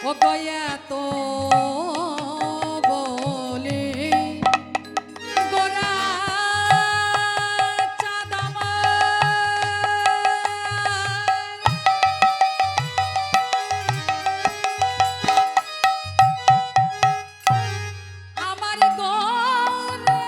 ও গয়া তো বলে গোরা আমার গরে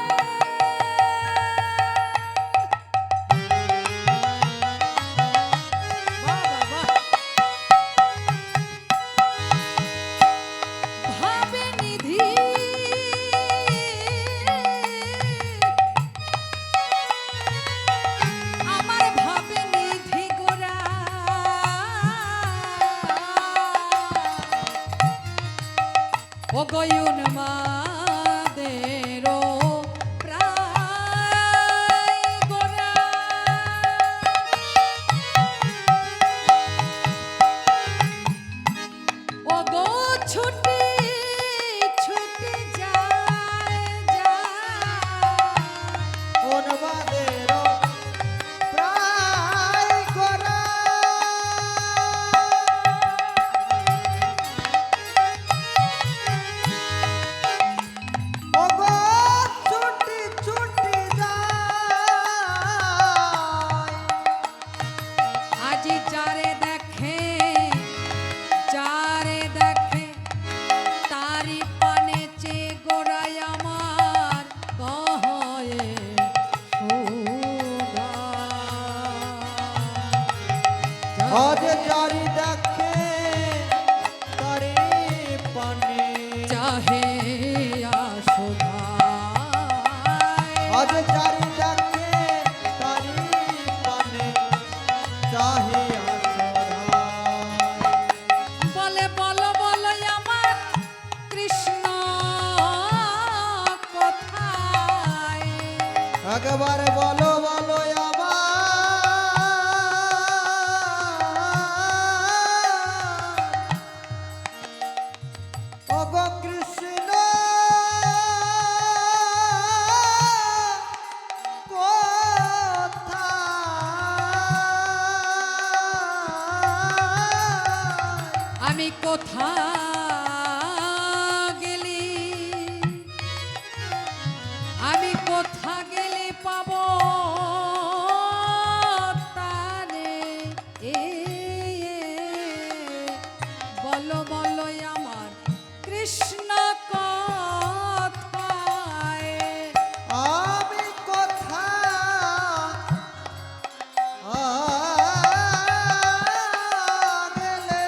ভাবে নিধি আমার ভাবে নিধি গোরা ও গয়ুন মাদেরো প্রায় গোরা ও গো ছুটি ছুটি যায় ওনবাদের প্রায় করা ওগো ছুটি ছুটি যায় আজি চারে দেখে তারি পানে চে গোড়ায় আমার কহয়ে সুধা আজ জারি দেখে তারে পানে চাহে আসুধা আজ জারি দেখে তারে পানে চাহে আসরা বলে বলো বলো আমার কৃষ্ণ কোথায় একবার বলো বলো আবার ওগো কৃষ্ণ কোথায় আমি কোথা গেলি আমি কোথা গেলে পাবো তারে এ বলো বলো আমার কৃষ্ণ কোথায় আমি কোথা গেলে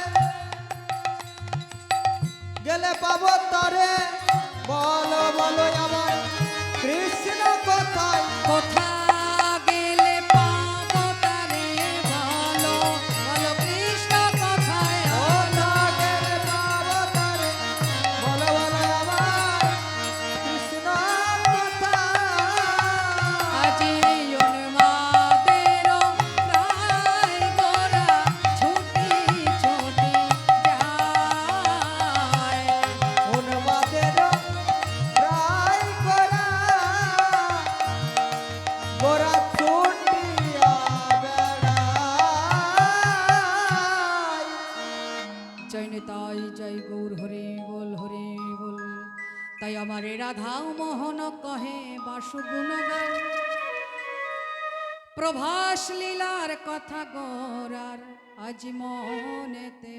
গেলে পাবো তারে বলো বলো আমার কৃষ্ণ কোথায় কোথা গেলে পাবো তারে বলো বলো কৃষ্ণ কোথায় কোথা গেলে পাবো তারে বলো বলো আমার কৃষ্ণ কোথায় আজি উন্মাদেরও প্রায় গোরা ছুটি ছুটি যায় উন্মাদের প্রায় করা গোরা ছুটিয়া বেড়ায় জয় নিতাই জয় গৌর হরি বল তাই আমার রাধা মোহন কহে বাসু গুণগান প্রভাস লীলার কথা গোরার আজ মনেতে